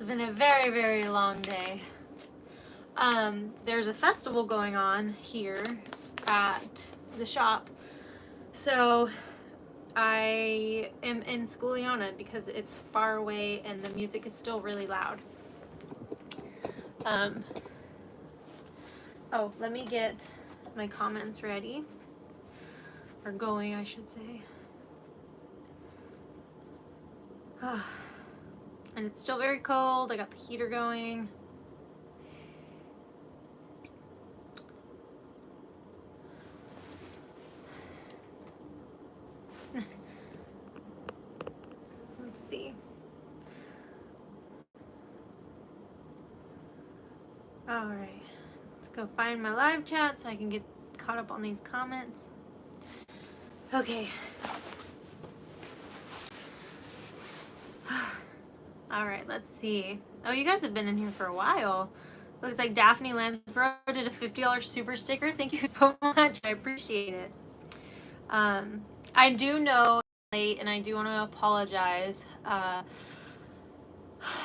been a very, very long day. There's a festival going on here at the shop. So I am in Schooliana because it's far away and the music is still really loud. Oh, let me get my comments ready. Or going, I should say. And it's still very cold. I got the heater going. Let's see. All right, let's go find my live chat so I can get caught up on these comments. Okay. All right, let's see. Oh, you guys have been in here for a while. Looks like Daphne Lansborough did a $50 super sticker. Thank you so much. I appreciate it. I do know it's late and I do want to apologize.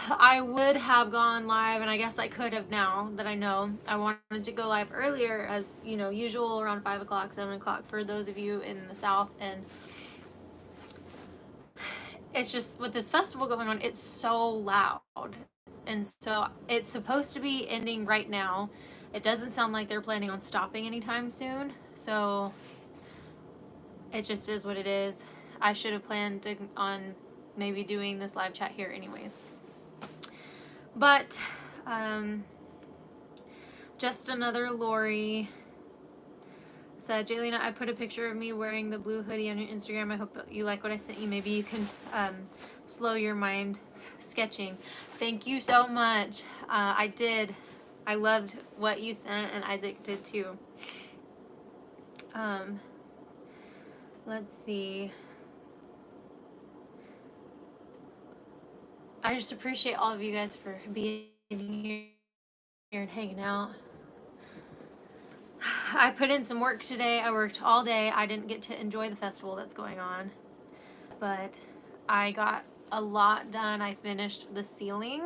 I would have gone live, and I guess I could have now that I know. I wanted to go live earlier, as you know, usual around 5 o'clock, 7 o'clock for those of you in the South. And it's just with this festival going on, it's so loud. And so it's supposed to be ending right now. It doesn't sound like they're planning on stopping anytime soon. So it just is what it is. I should have planned on maybe doing this live chat here anyways. But, just another Lori said, Jaylena, I put a picture of me wearing the blue hoodie on your Instagram. I hope you like what I sent you. Maybe you can slow your mind sketching. Thank you so much. I did. I loved what you sent, and Isaac did too. Let's see. I just appreciate all of you guys for being here and hanging out. I put in some work today. I worked all day. I didn't get to enjoy the festival that's going on, but I got a lot done. I finished the ceiling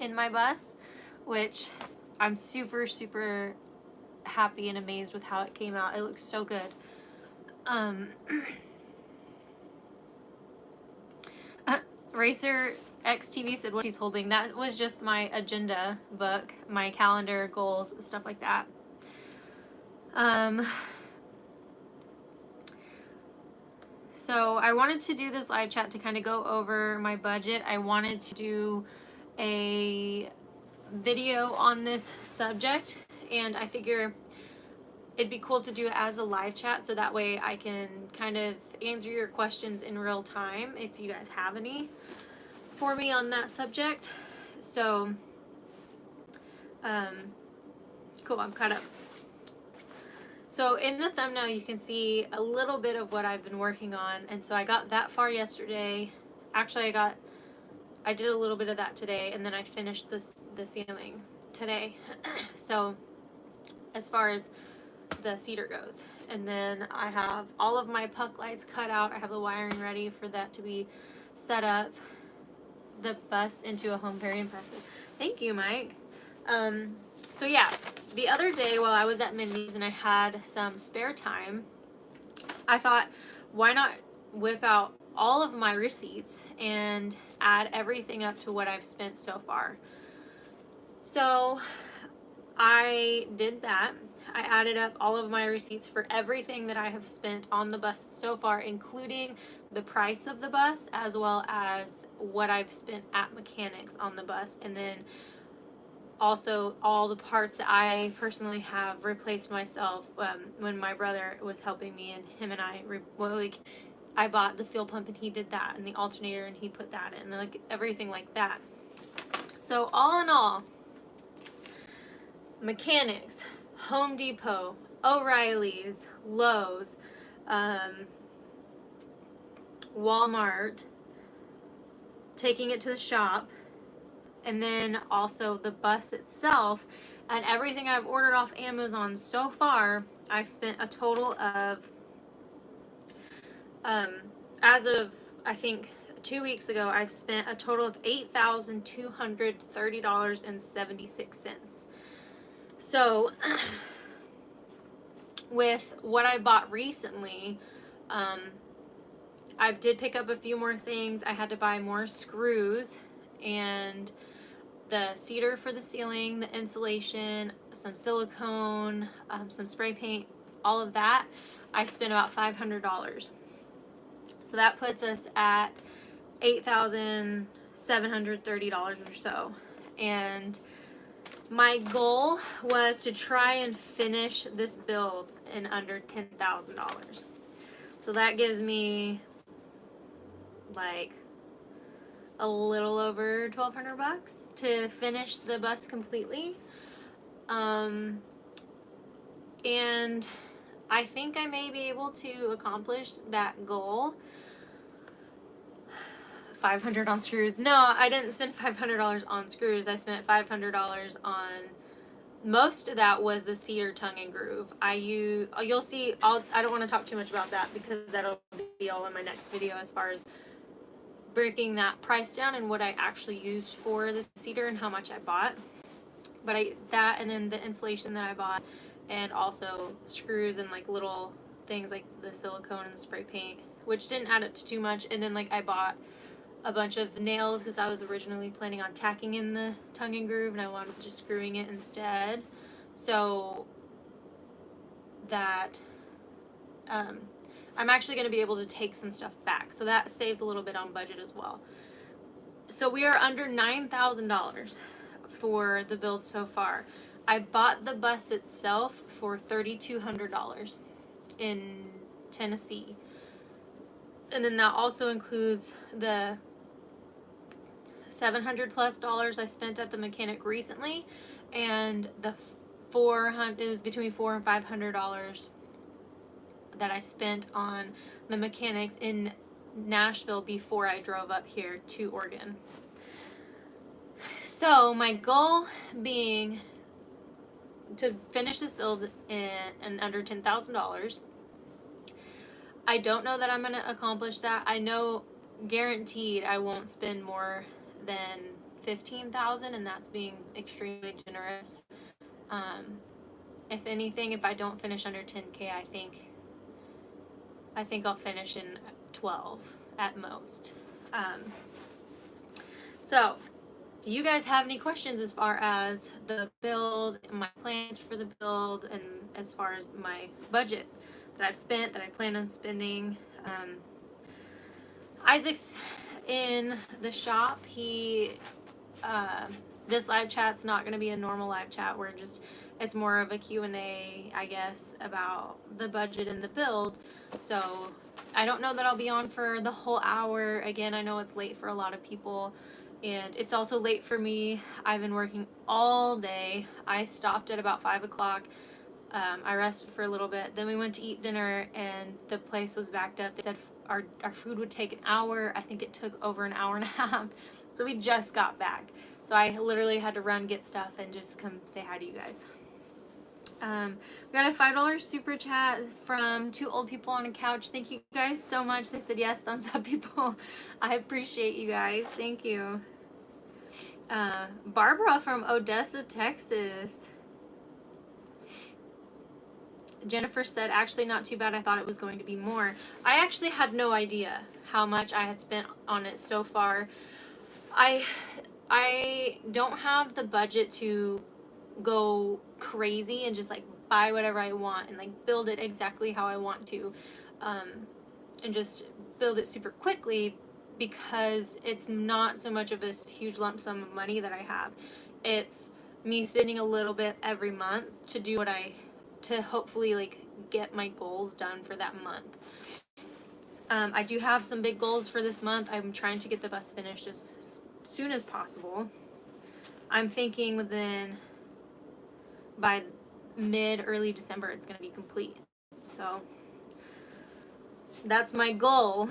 in my bus, which I'm super, super happy and amazed with how it came out. It looks so good. Racer XTV said what she's holding. That was just my agenda book, my calendar, goals, stuff like that. So I wanted to do this live chat to kind of go over my budget. I wanted to do a video on this subject, and I figure it'd be cool to do it as a live chat so that way I can kind of answer your questions in real time if you guys have any for me on that subject. So, cool, I'm caught up. So in the thumbnail you can see a little bit of what I've been working on, and so I got that far yesterday. Actually, I did a little bit of that today, and then I finished the ceiling today. So as far as the cedar goes, and then I have all of my puck lights cut out. I have the wiring ready for that to be set up. The bus into a home, very impressive. Thank you, Mike. So yeah, the other day while I was at Mindy's and I had some spare time, I thought, why not whip out all of my receipts and add everything up to what I've spent so far. So I did that. I added up all of my receipts for everything that I have spent on the bus so far, including the price of the bus as well as what I've spent at mechanics on the bus, and then also all the parts that I personally have replaced myself when my brother was helping me, and him and I bought the fuel pump and he did that, and the alternator and he put that in, like everything like that. So all in all, mechanics, Home Depot, O'Reilly's, Lowe's, Walmart, taking it to the shop, and then also the bus itself, and everything I've ordered off Amazon so far, I've spent a total of, as of I think 2 weeks ago, I've spent a total of $8,230.76. So, with what I bought recently, I did pick up a few more things. I had to buy more screws and the cedar for the ceiling, the insulation, some silicone, some spray paint, all of that. I spent about $500. So that puts us at $8,730 or so. And my goal was to try and finish this build in under $10,000. So that gives me like a little over $1,200 to finish the bus completely. And I think I may be able to accomplish that goal. $500 on screws. No, I didn't spend $500 on screws. I spent $500 on, most of that was the cedar tongue and groove. You'll see, I don't want to talk too much about that because that'll be all in my next video as far as breaking that price down and what I actually used for the cedar and how much I bought. But that and then the insulation that I bought, and also screws and like little things like the silicone and the spray paint, which didn't add up to too much. And then like I bought a bunch of nails because I was originally planning on tacking in the tongue and groove and I wanted just screwing it instead. So that I'm actually going to be able to take some stuff back. So that saves a little bit on budget as well. So we are under $9,000 for the build so far. I bought the bus itself for $3,200 in Tennessee. And then that also includes the $700+ I spent at the mechanic recently, and the it was between $400 and $500 that I spent on the mechanics in Nashville before I drove up here to Oregon. So my goal being to finish this build in under $10,000. I don't know that I'm going to accomplish that. I know guaranteed I won't spend more than $15,000, and that's being extremely generous. If anything, if I don't finish under 10K, I think I'll finish in 12 at most. So, do you guys have any questions as far as the build, my plans for the build, and as far as my budget that I've spent, that I plan on spending? Isaac's in the shop. This live chat's not going to be a normal live chat where it's more of a Q&A, I guess, about the budget and the build. So I don't know that I'll be on for the whole hour. Again, I know it's late for a lot of people, and it's also late for me. I've been working all day. I stopped at about 5 o'clock. I rested for a little bit. Then we went to eat dinner, and the place was backed up. They said our food would take an hour. I think it took over an hour and a half. So we just got back. So I literally had to run, get stuff, and just come say hi to you guys. We got a $5 super chat from 2 old people on a couch. Thank you guys so much. They said yes, thumbs up, people. I appreciate you guys. Thank you. Barbara from Odessa, Texas. Jennifer said, actually not too bad. I thought it was going to be more. I actually had no idea how much I had spent on it so far. I don't have the budget to go crazy and just like buy whatever I want and like build it exactly how I want to, and just build it super quickly, because it's not so much of a huge lump sum of money that I have. It's me spending a little bit every month to do to hopefully like get my goals done for that month. I do have some big goals for this month. I'm trying to get the bus finished as soon as possible. I'm thinking by early December it's going to be complete. So that's my goal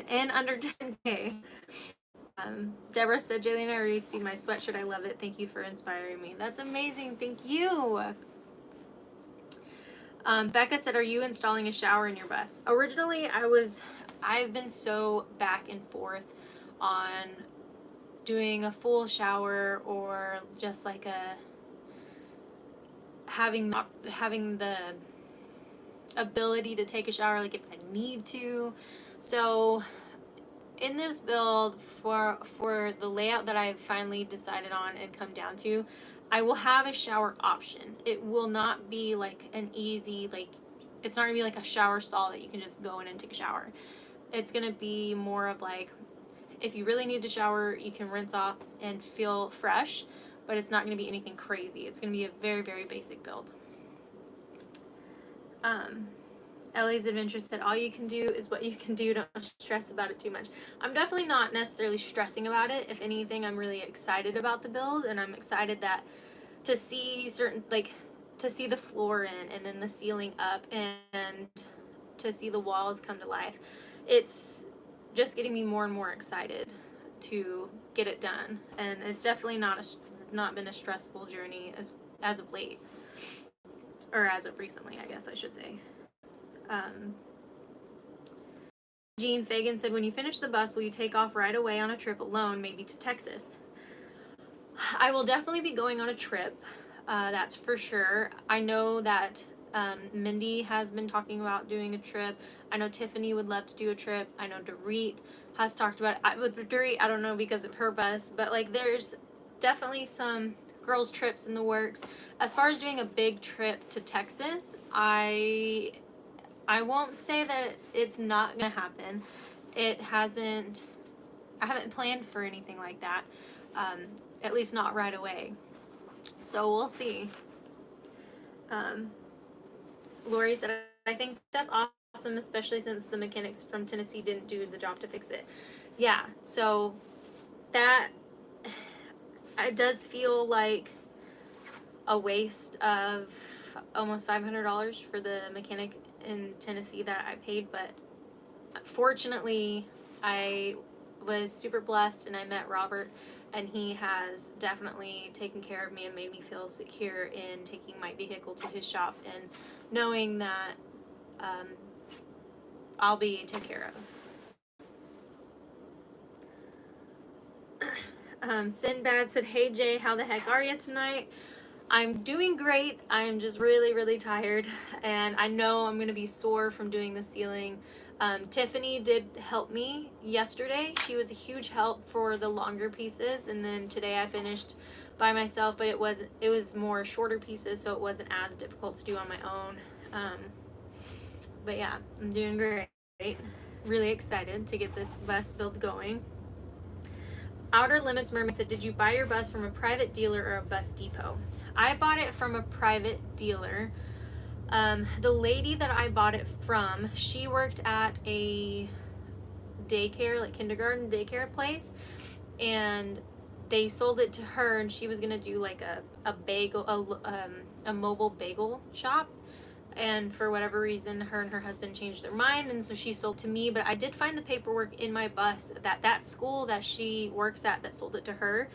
in under 10K. Deborah said, Jaylene, I already see my sweatshirt. I love it. Thank you for inspiring me. That's amazing. Thank you. Becca said, are you installing a shower in your bus? Originally, I've been so back and forth on doing a full shower, or just like having the ability to take a shower, like if I need to. So in this build, for the layout that I've finally decided on and come down to, I will have a shower option. It will not be like an easy, like, it's not gonna be like a shower stall that you can just go in and take a shower. It's gonna be more of like, if you really need to shower, you can rinse off and feel fresh, but it's not gonna be anything crazy. It's gonna be a very, very basic build. Ellie's Adventure said, all you can do is what you can do. Don't stress about it too much. I'm definitely not necessarily stressing about it. If anything, I'm really excited about the build, and I'm excited that to see to see the floor in, and then the ceiling up, and to see the walls come to life. It's just getting me more and more excited to get it done, and it's definitely not been a stressful journey as of late, or as of recently, I guess I should say. Jean Fagan said, when you finish the bus, will you take off right away on a trip alone, maybe to Texas? I will definitely be going on a trip, that's for sure. I know that Mindy has been talking about doing a trip. I know Tiffany would love to do a trip. I know Dorit has talked about it. With Dorit, I don't know because of her bus, but like there's definitely some girls' trips in the works. As far as doing a big trip to Texas, I won't say that it's not gonna happen. I haven't planned for anything like that, at least not right away. So we'll see. Lori said, I think that's awesome, especially since the mechanics from Tennessee didn't do the job to fix it. Yeah, so that, it does feel like a waste of almost $500 for the mechanic in Tennessee that I paid, but fortunately I was super blessed and I met Robert, and he has definitely taken care of me and made me feel secure in taking my vehicle to his shop and knowing that I'll be taken care of. Sinbad said, hey Jay, how the heck are you tonight? I'm doing great. I'm just really, really tired, and I know I'm gonna be sore from doing the ceiling. Tiffany did help me yesterday. She was a huge help for the longer pieces, and then today I finished by myself, but it was more shorter pieces, so it wasn't as difficult to do on my own. But yeah, I'm doing great. Really excited to get this bus build going. Outer Limits Mermaid said, did you buy your bus from a private dealer or a bus depot? I bought it from a private dealer. The lady that I bought it from, she worked at a daycare, like kindergarten daycare place, and they sold it to her, and she was gonna do like a mobile bagel shop, and for whatever reason her and her husband changed their mind, and so she sold to me. But I did find the paperwork in my bus that school that she works at that sold it to her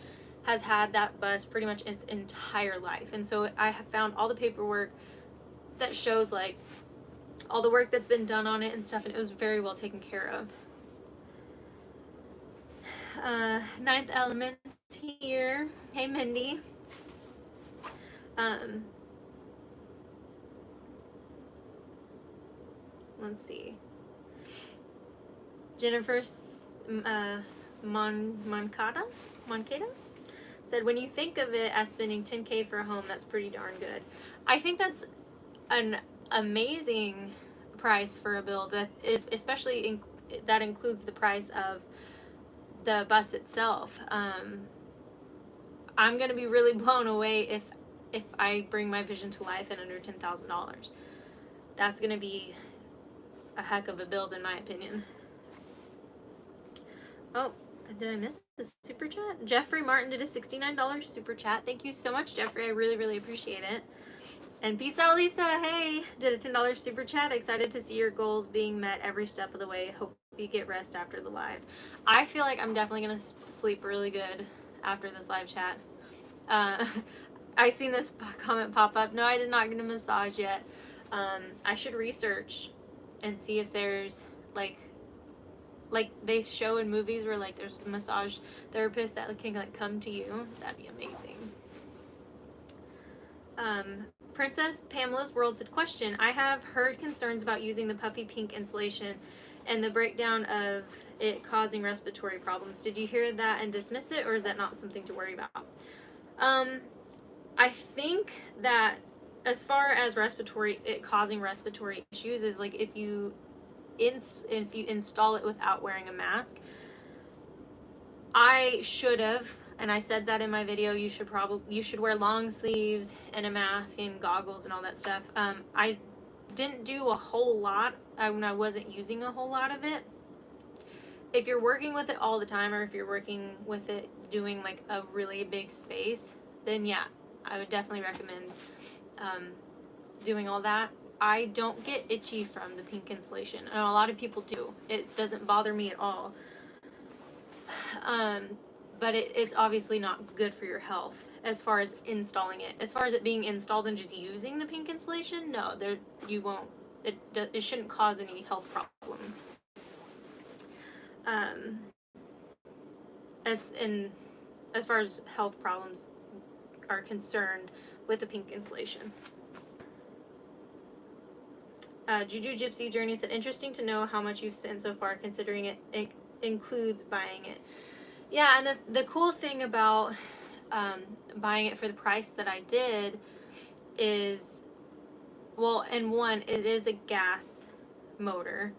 has had that bus pretty much its entire life, and so I have found all the paperwork that shows like all the work that's been done on it and stuff, and it was very well taken care of. Ninth Element's here. Hey Mindy. Let's see. Jennifer Moncada said, when you think of it as spending $10K for a home, that's pretty darn good. I think that's an amazing price for a build, that especially that includes the price of the bus itself. I'm gonna be really blown away if I bring my vision to life at under $10,000. That's gonna be a heck of a build in my opinion. Oh, did I miss the super chat? Jeffrey Martin did a $69 super chat. Thank you so much, Jeffrey. I really, really appreciate it. And peace out, Lisa. Hey, did a $10 super chat. Excited to see your goals being met every step of the way. Hope you get rest after the live. I feel like I'm definitely gonna sleep really good after this live chat. I seen this comment pop up. No, I did not get a massage yet. I should research and see if there's like like they show in movies where like there's a massage therapist that can like come to you. That'd be amazing. Princess Pamela's World said, question, I have heard concerns about using the puffy pink insulation and the breakdown of it causing respiratory problems. Did you hear that and dismiss it, or is that not something to worry about? I think that as far as it causing respiratory issues is like if you install it without wearing a mask. I should have, and I said that in my video, you should wear long sleeves and a mask and goggles and all that stuff. I didn't do a whole lot when I wasn't using a whole lot of it. If you're working with it all the time, or if you're working with it doing like a really big space, then yeah, I would definitely recommend doing all that. I don't get itchy from the pink insulation, and a lot of people do. It doesn't bother me at all. But it's obviously not good for your health as far as installing it. As far as it being installed and just using the pink insulation, no, you won't. It shouldn't cause any health problems. As far as health problems are concerned with the pink insulation. Juju Gypsy Journey said, interesting to know how much you've spent so far, considering it includes buying it. Yeah, and the cool thing about buying it for the price that I did is, well, and one, it is a gas motor,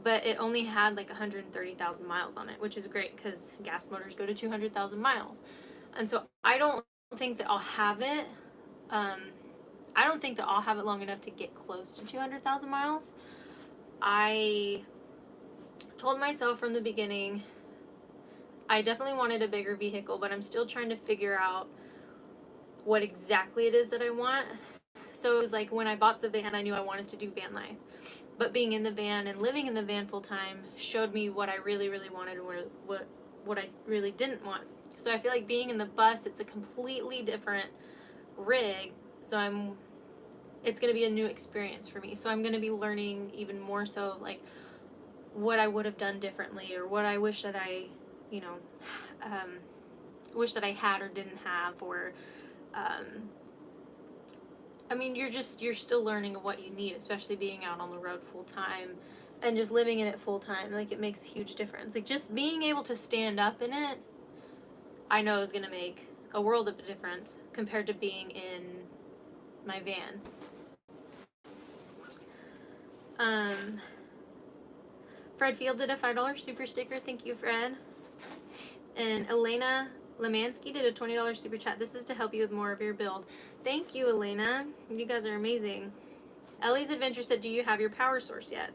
but it only had like 130,000 miles on it, which is great because gas motors go to 200,000 miles. And so I don't think that I'll have it. I don't think that I'll have it long enough to get close to 200,000 miles. I told myself from the beginning I definitely wanted a bigger vehicle, but I'm still trying to figure out what exactly it is that I want. So it was like when I bought the van, I knew I wanted to do van life. But being in the van and living in the van full time showed me what I really, really wanted and what I really didn't want. So I feel like being in the bus, it's a completely different rig. So it's going to be a new experience for me. So I'm going to be learning even more so like what I would have done differently, or what I wish that I, wish that I had or didn't have, or, I mean, you're still learning what you need, especially being out on the road full time and just living in it full time. Like, it makes a huge difference. Like, just being able to stand up in it, I know is going to make a world of a difference compared to being in my van. Fred Field did a $5 super sticker. Thank you, Fred. And Elena Lemansky did a $20 super chat. This is to help you with more of your build. Thank you, Elena. You guys are amazing. Ellie's Adventure said, do you have your power source yet?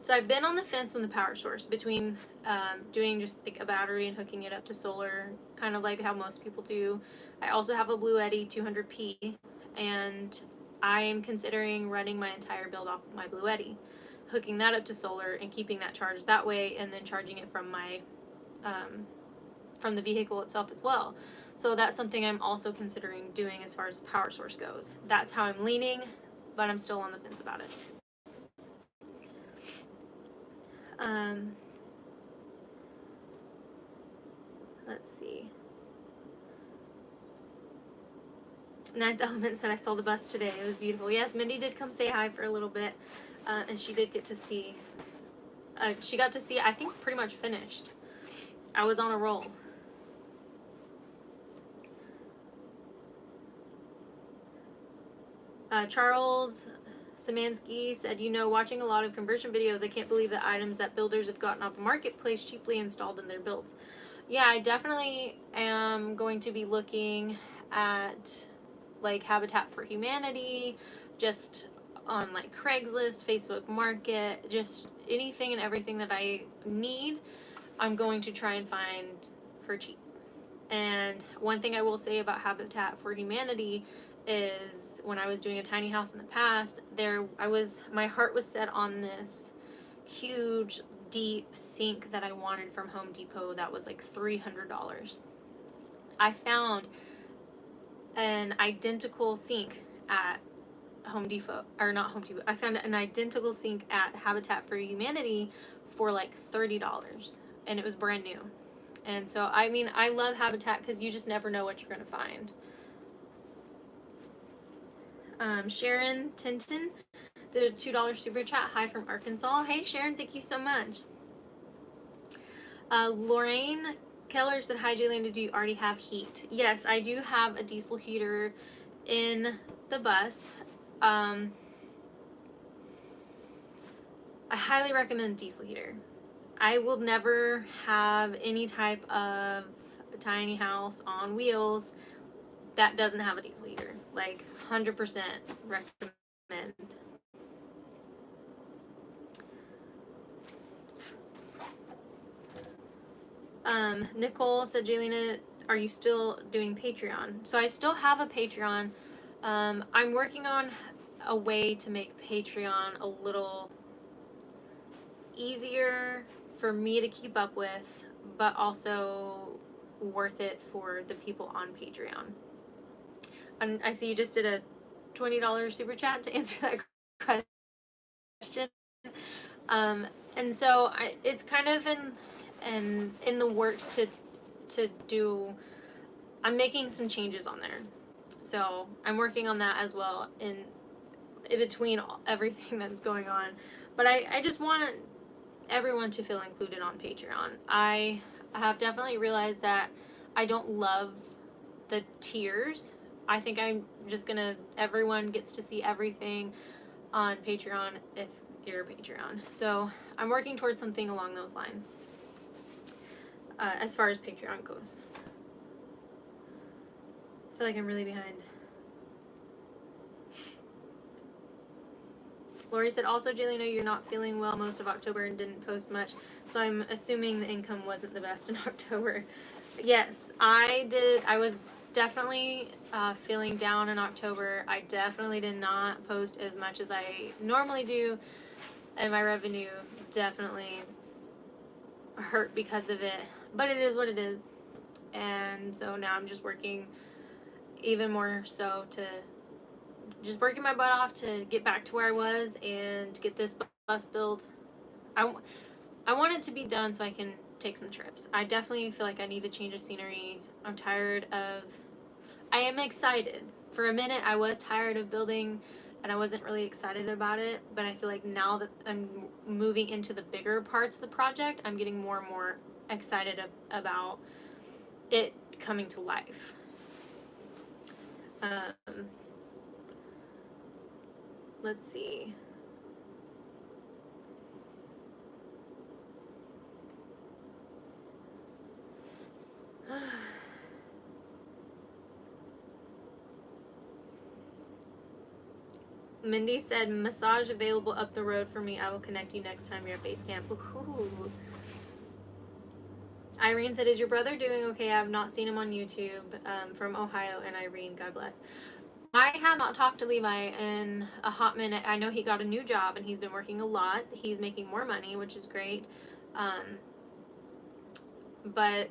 So I've been on the fence on the power source between doing just like a battery and hooking it up to solar, kind of like how most people do. I also have a Bluetti 200p, and I am considering running my entire build off of my Bluetti, hooking that up to solar and keeping that charged that way, and then charging it from my from the vehicle itself as well. So that's something I'm also considering doing as far as the power source goes. That's how I'm leaning, but I'm still on the fence about it. Let's see. Ninth Element said, I saw the bus today. It was beautiful. Yes, Mindy did come say hi for a little bit, and she did get to see. She got to see, I think, pretty much finished. I was on a roll. Charles Samansky said, watching a lot of conversion videos, I can't believe the items that builders have gotten off the marketplace cheaply installed in their builds. Yeah, I definitely am going to be looking at like Habitat for Humanity, just on like Craigslist, Facebook Market, just anything and everything that I need, I'm going to try and find for cheap. And one thing I will say about Habitat for Humanity is when I was doing a tiny house in the past, my heart was set on this huge, deep sink that I wanted from Home Depot that was like $300. I found an identical sink at Home Depot, or not Home Depot. I found an identical sink at Habitat for Humanity for like $30, and it was brand new. And so, I mean, I love Habitat because you just never know what you're going to find. Sharon Tinton did a $2 super chat. Hi from Arkansas. Hey, Sharon, thank you so much. Lorraine Keller said, hi, Jaylinda, do you already have heat? Yes, I do have a diesel heater in the bus. I highly recommend diesel heater. I will never have any type of tiny house on wheels that doesn't have a diesel heater. Like, 100% recommend. Nicole said, Jaylina, are you still doing Patreon? So I still have a Patreon. I'm working on a way to make Patreon a little easier for me to keep up with, but also worth it for the people on Patreon. And I see you just did a $20 super chat to answer that question. And so it's kind of in the works to do. I'm making some changes on there, so I'm working on that as well in between everything that's going on. But I just want everyone to feel included on Patreon. I have definitely realized that I don't love the tiers. I think I'm just gonna, everyone gets to see everything on Patreon if you're a Patreon. So I'm working towards something along those lines as far as Patreon goes. I feel like I'm really behind. Lori said, also, Jaylina, you're not feeling well most of October and didn't post much, so I'm assuming the income wasn't the best in October. Yes, I did. I was definitely feeling down in October. I definitely did not post as much as I normally do, and my revenue definitely hurt because of it. But it is what it is. And so now I'm just working even more so to just working my butt off to get back to where I was and get this bus built. I want it to be done so I can take some trips. I definitely feel like I need a change of scenery. I'm tired of, I am excited. For a minute I was tired of building and I wasn't really excited about it, but I feel like now that I'm moving into the bigger parts of the project, I'm getting more and more excited about it coming to life. Let's see. Mindy said, massage available up the road for me. I will connect you next time you're at base camp. Ooh. Irene said, is your brother doing okay? I have not seen him on YouTube. From Ohio. And Irene, God bless. I have not talked to Levi in a hot minute. I know he got a new job and he's been working a lot. He's making more money, which is great. But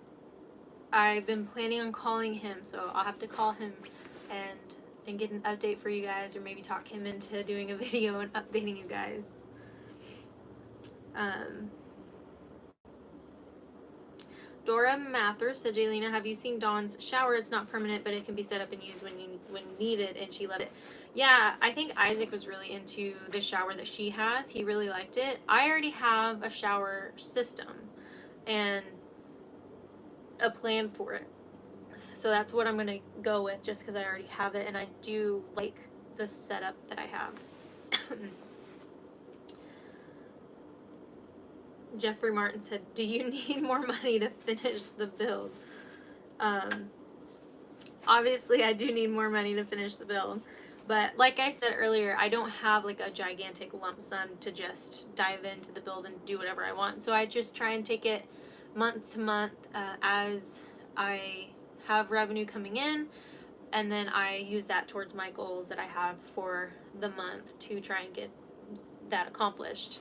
I've been planning on calling him, so I'll have to call him and get an update for you guys, or maybe talk him into doing a video and updating you guys. Dora Mather said, Jaylina, have you seen Dawn's shower? It's not permanent, but it can be set up and used when needed, and she loved it. Yeah, I think Isaac was really into the shower that she has. He really liked it. I already have a shower system and a plan for it. So that's what I'm going to go with, just because I already have it, and I do like the setup that I have. Jeffrey Martin said, do you need more money to finish the build? Obviously, I do need more money to finish the build. But like I said earlier, I don't have like a gigantic lump sum to just dive into the build and do whatever I want. So I just try and take it month to month as I have revenue coming in, and then I use that towards my goals that I have for the month to try and get that accomplished.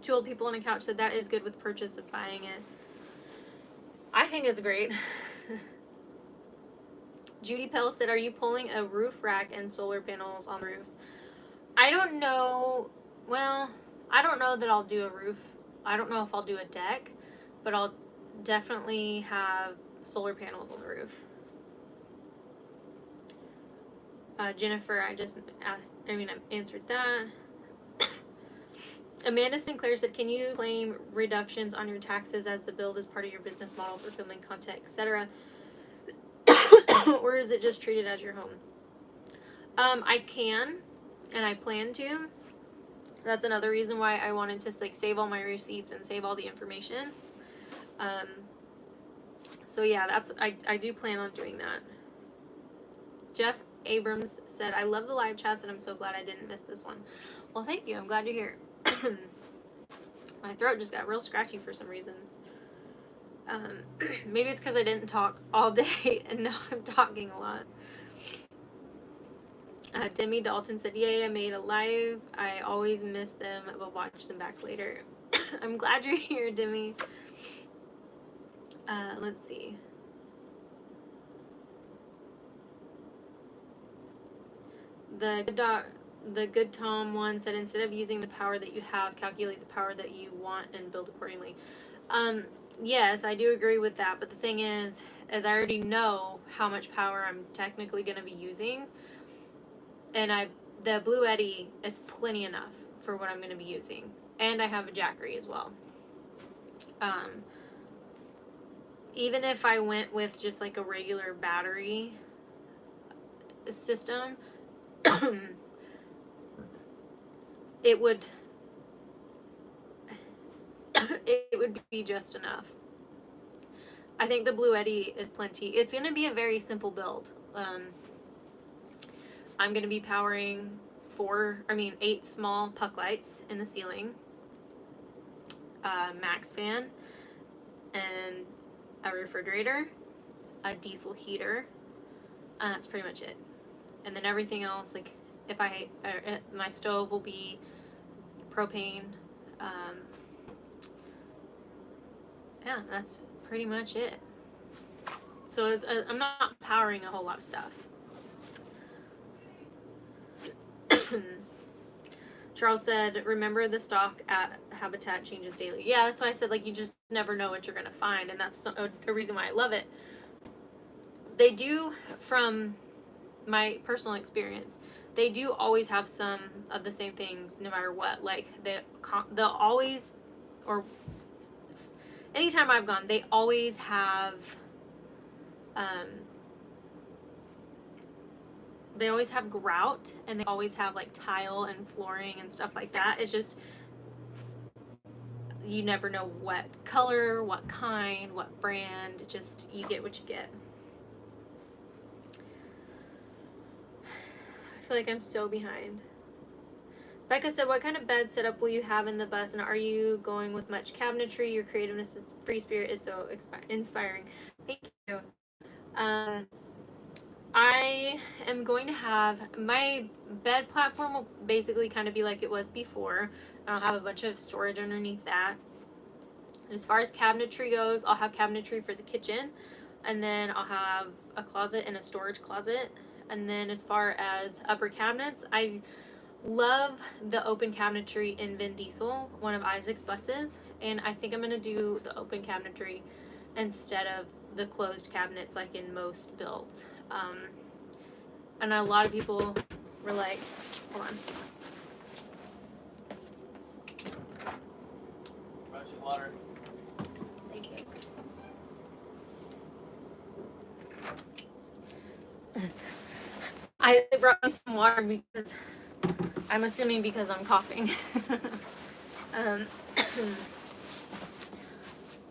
Two old people on a couch said that is good with purchase of buying it. I think it's great. Judy Pell said, are you pulling a roof rack and solar panels on the roof? I don't know. Well, I don't know that I'll do a roof. I don't know if I'll do a deck, but I'll definitely have solar panels on the roof. Jennifer, I just asked, I answered that. Amanda Sinclair said, can you claim reductions on your taxes as the build is part of your business model for filming content, etc.? Or is it just treated as your home? I can, and I plan to. That's another reason why I wanted to like save all my receipts and save all the information. So yeah, I do plan on doing that. Jeff Abrams said, I love the live chats and I'm so glad I didn't miss this one. Well, thank you. I'm glad you're here. My throat just got real scratchy for some reason. Maybe it's because I didn't talk all day and now I'm talking a lot. Demi Dalton said, yay, I made a live. I always miss them, but watch them back later. I'm glad you're here, Demi. Let's see. The good Tom one said, instead of using the power that you have, calculate the power that you want and build accordingly. Yes, I do agree with that, but the thing is I already know how much power I'm technically going to be using, and the Blue Eddy is plenty enough for what I'm going to be using, and I have a Jackery as well. Even if I went with just like a regular battery system, it would be just enough. I think the Blue Eddy is plenty. It's going to be a very simple build. I'm going to be powering 8 small puck lights in the ceiling, max fan, and a refrigerator, a diesel heater, and that's pretty much it. And then everything else, like my stove will be propane. Yeah, that's pretty much it. So I'm not powering a whole lot of stuff. Charles said, remember the stock at Habitat changes daily. Yeah, that's why I said, like, you just never know what you're going to find, and that's a reason why I love it. They do, from my personal experience, they do always have some of the same things no matter what. Like, they'll always, or anytime I've gone, they always have, grout, and they always have like tile and flooring and stuff like that. It's just, you never know what color, what kind, what brand. Just, you get what you get. I feel like I'm so behind. Becca said, what kind of bed setup will you have in the bus, and are you going with much cabinetry? Your creativeness is free spirit is so inspiring. Thank you. I am going to have, my bed platform will basically kind of be like it was before. I'll have a bunch of storage underneath that. And as far as cabinetry goes, I'll have cabinetry for the kitchen, and then I'll have a closet and a storage closet. And then as far as upper cabinets, I love the open cabinetry in Vin Diesel, one of Isaac's buses, and I think I'm going to do the open cabinetry instead of the closed cabinets like in most builds. And a lot of people were like, hold on. Rushing water. Thank you. I brought me some water because I'm assuming because I'm coughing.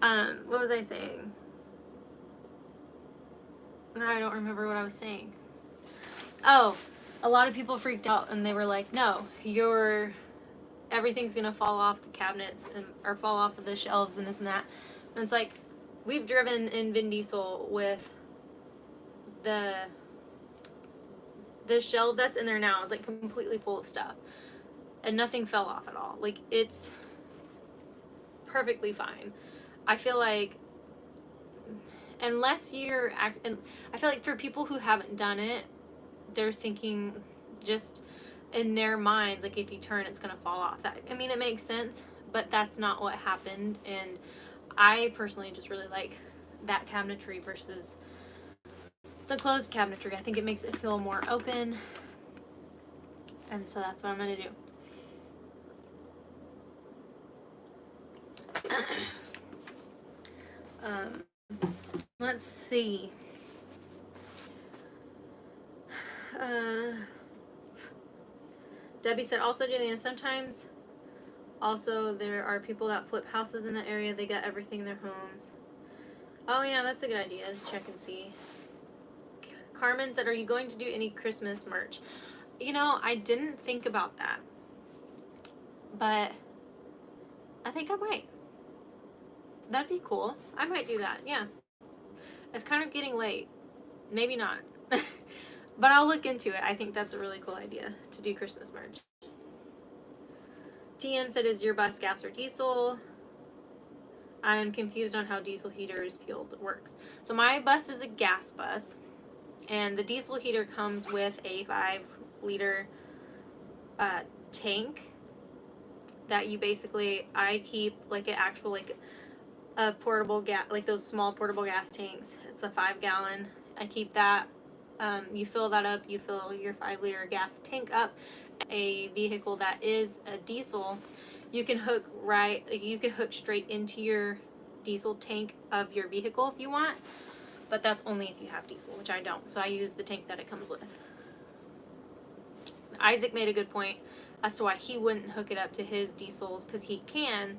What was I saying? I don't remember what I was saying. Oh, a lot of people freaked out and they were like, no, everything's gonna fall off the cabinets or fall off of the shelves and this and that. And it's like, we've driven in Vin Diesel with the shelf that's in there now is like completely full of stuff, and nothing fell off at all. Like, it's perfectly fine. I feel like, unless and I feel like for people who haven't done it, they're thinking just in their minds, like if you turn, it's gonna fall off. That, I mean, it makes sense, but that's not what happened. And I personally just really like that cabinetry versus the closed cabinetry. I think it makes it feel more open, and so that's what I'm gonna do. Let's see. Debbie said, also, Julian, sometimes also there are people that flip houses in the area. They got everything in their homes. Oh yeah, that's a good idea. Check and see. Carmen said, are you going to do any Christmas merch? You know, I didn't think about that, but I think I might. That'd be cool. I might do that, yeah. It's kind of getting late. Maybe not. But I'll look into it. I think that's a really cool idea to do Christmas merch. TM said, is your bus gas or diesel? I'm confused on how diesel heaters fueled works. So my bus is a gas bus, and the diesel heater comes with a 5-liter tank that you basically, I keep like an actual, like a portable gas, like those small portable gas tanks. It's a 5-gallon. I keep that. You fill that up, you fill your 5-liter gas tank up. A vehicle that is a diesel, you can hook straight into your diesel tank of your vehicle if you want, but that's only if you have diesel, which I don't, so I use the tank that it comes with. Isaac made a good point as to why he wouldn't hook it up to his diesels, because he can,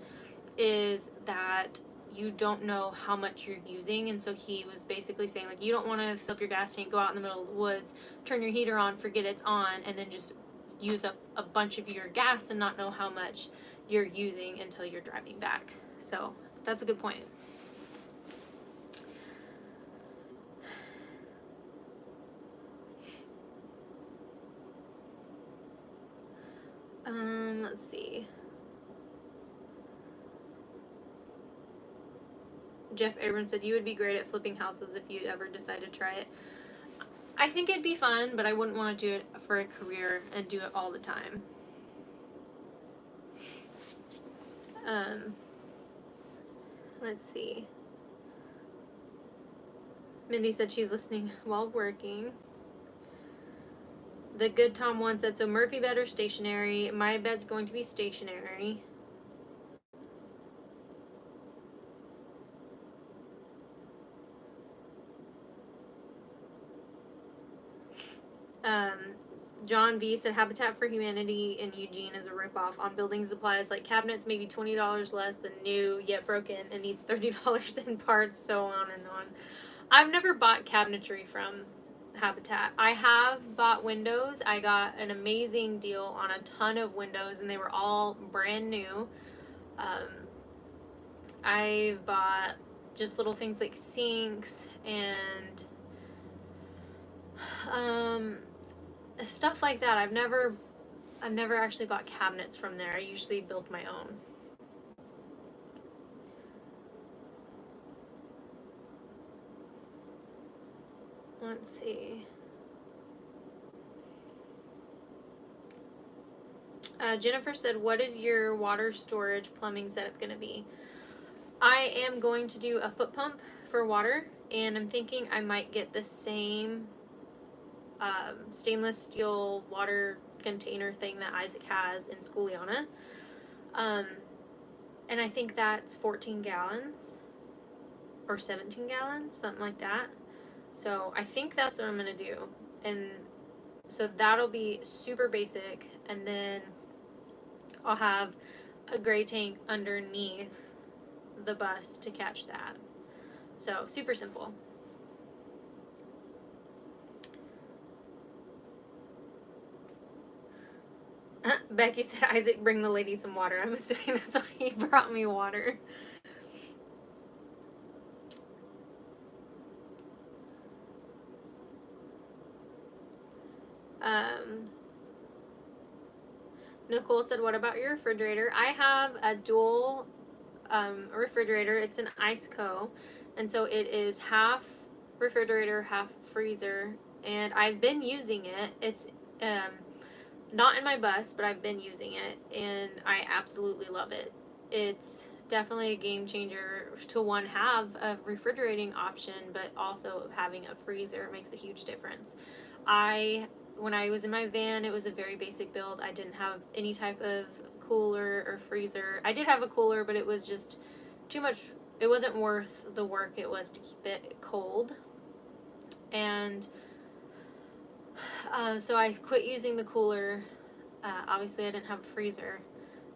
is that you don't know how much you're using, and so he was basically saying, like, you don't want to fill up your gas tank, go out in the middle of the woods, turn your heater on, forget it's on, and then just use up a bunch of your gas and not know how much you're using until you're driving back. So that's a good point. Let's see. Jeff Abrams said, you would be great at flipping houses if you ever decide to try it. I think it'd be fun, but I wouldn't want to do it for a career and do it all the time. Let's see. Mindy said she's listening while working. The Good Tom one said, so Murphy bed or stationary? My bed's going to be stationary. John V said, Habitat for Humanity in Eugene is a ripoff on building supplies like cabinets, maybe $20 less than new, yet broken, and needs $30 in parts, so on and on. I've never bought cabinetry from Habitat. I have bought windows. I got an amazing deal on a ton of windows, and they were all brand new. I've bought just little things like sinks and stuff like that. I've never actually bought cabinets from there. I usually build my own. Let's see. Jennifer said, what is your water storage plumbing setup going to be? I am going to do a foot pump for water, and I'm thinking I might get the same stainless steel water container thing that Isaac has in Schooliana. And I think that's 14 gallons or 17 gallons, something like that. So I think that's what I'm going to do. And so that'll be super basic, and then I'll have a gray tank underneath the bus to catch that. So super simple. Becky said, Isaac, bring the lady some water. I'm assuming that's why he brought me water. Nicole said, what about your refrigerator? I have a dual refrigerator. It's an Iceco, and so it is half refrigerator, half freezer, and I've been using it. It's Not in my bus, but I've been using it, and I absolutely love it. It's definitely a game changer to one, have a refrigerating option, but also having a freezer makes a huge difference. When I was in my van, it was a very basic build. I didn't have any type of cooler or freezer. I did have a cooler, but it was just too much. It wasn't worth the work it was to keep it cold. And so I quit using the cooler. Obviously, I didn't have a freezer.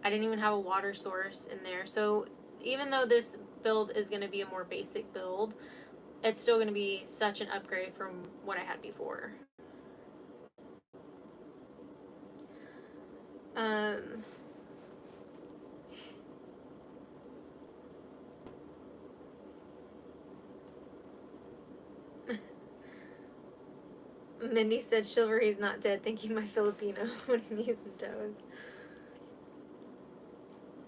I didn't even have a water source in there. So even though this build is going to be a more basic build, it's still going to be such an upgrade from what I had before. Mindy said chivalry's not dead. Thank you, my Filipino. Knees and toes.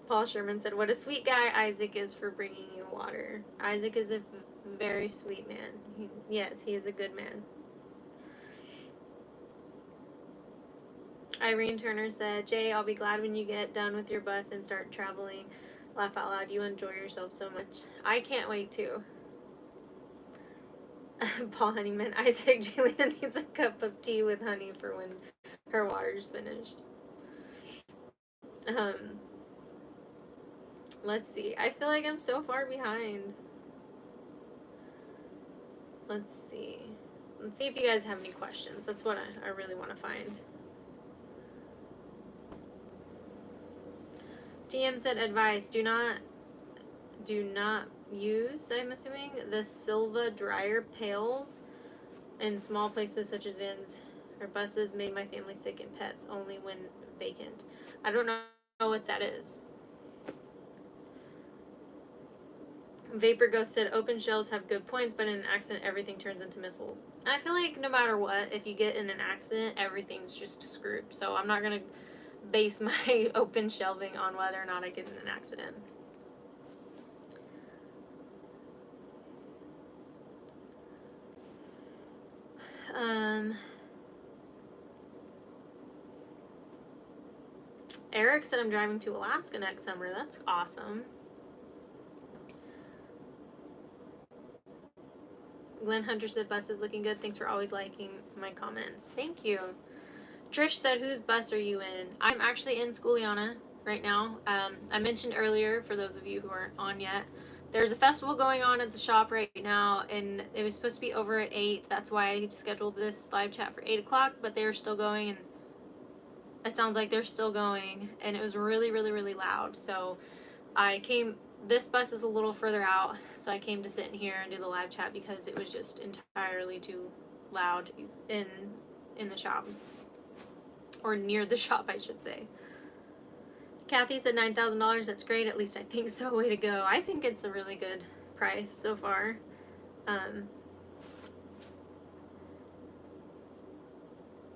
Paul Sherman said, what a sweet guy Isaac is for bringing you water. Isaac is a very sweet man. Yes, he is a good man. Irene Turner said, Jay, I'll be glad when you get done with your bus and start traveling. Laugh out loud. You enjoy yourself so much. I can't wait to. Paul Honeyman. Isaac, Jelena needs a cup of tea with honey for when her water's finished. Let's see. I feel like I'm so far behind. Let's see. Let's see if you guys have any questions. That's what I really want to find. DM said advice. Do not use, I'm assuming, the Silva dryer pails in small places such as vans or buses. Made my family sick and pets only when vacant. I don't know what that is. Vapor Ghost said open shells have good points, but in an accident everything turns into missiles. I feel like no matter what, if you get in an accident, everything's just screwed. So I'm not gonna base my open shelving on whether or not I get in an accident. Eric said I'm driving to Alaska next summer. That's awesome. Glenn Hunter said bus is looking good. Thanks for always liking my comments. Thank you. Trish said, whose bus are you in? I'm actually in Schooliana right now. I mentioned earlier, for those of you who aren't on yet, there's a festival going on at the shop right now, and it was supposed to be over at 8. That's why I scheduled this live chat for 8 o'clock, but they're still going, and it sounds like they're still going, and it was really, really, really loud. So I came, this bus is a little further out, so I came to sit in here and do the live chat because it was just entirely too loud in the shop. Or near the shop, I should say. Kathy said $9,000. That's great. At least I think so. Way to go. I think it's a really good price so far.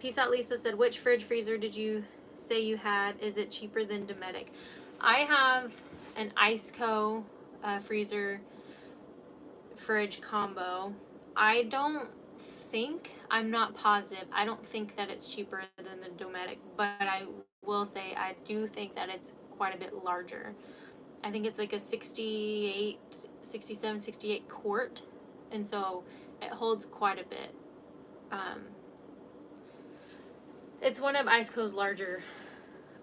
Peace Out Lisa said, which fridge freezer did you say you had? Is it cheaper than Dometic? I have an Iceco freezer fridge combo. I don't think, I'm not positive, I don't think that it's cheaper than the Dometic, but I will say I do think that it's quite a bit larger. I think it's like a 68 quart, and so it holds quite a bit. It's one of Iceco's larger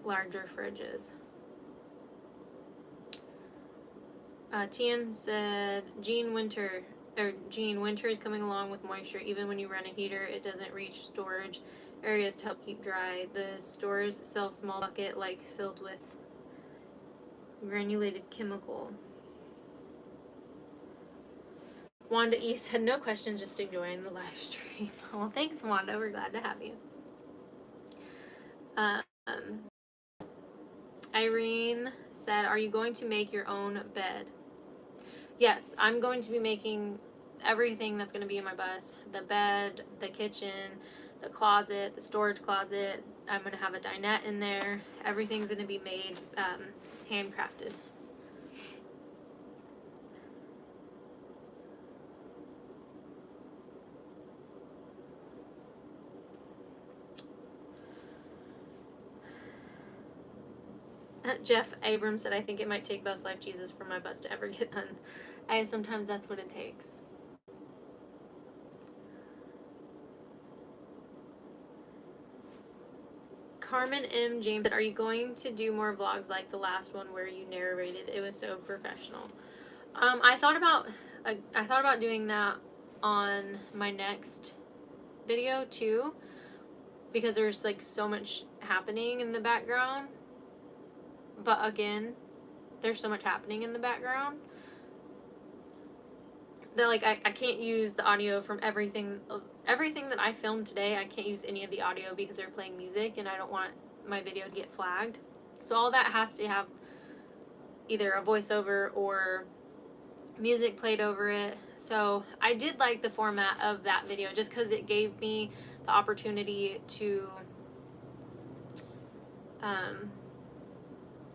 fridges. TM said Gene, winter is coming along with moisture. Even when you run a heater, it doesn't reach storage areas to help keep dry. The stores sell small bucket like filled with granulated chemical. Wanda E said no questions, just enjoying the live stream. Well, thanks, Wanda. We're glad to have you. Irene said, are you going to make your own bed? Yes, I'm going to be making everything that's going to be in my bus. The bed, the kitchen, the closet, the storage closet. I'm going to have a dinette in there. Everything's going to be made handcrafted. Jeff Abrams said, I think it might take Best Life Jesus for my bus to ever get done. Sometimes that's what it takes. Carmen M. James said, are you going to do more vlogs like the last one where you narrated? It was so professional. I thought about doing that on my next video too, because there's like so much happening in the background. But again, there's so much happening in the background that like I can't use the audio from everything that I filmed today. I can't use any of the audio because they're playing music and I don't want my video to get flagged. So all that has to have either a voiceover or music played over it. So I did like the format of that video just because it gave me the opportunity to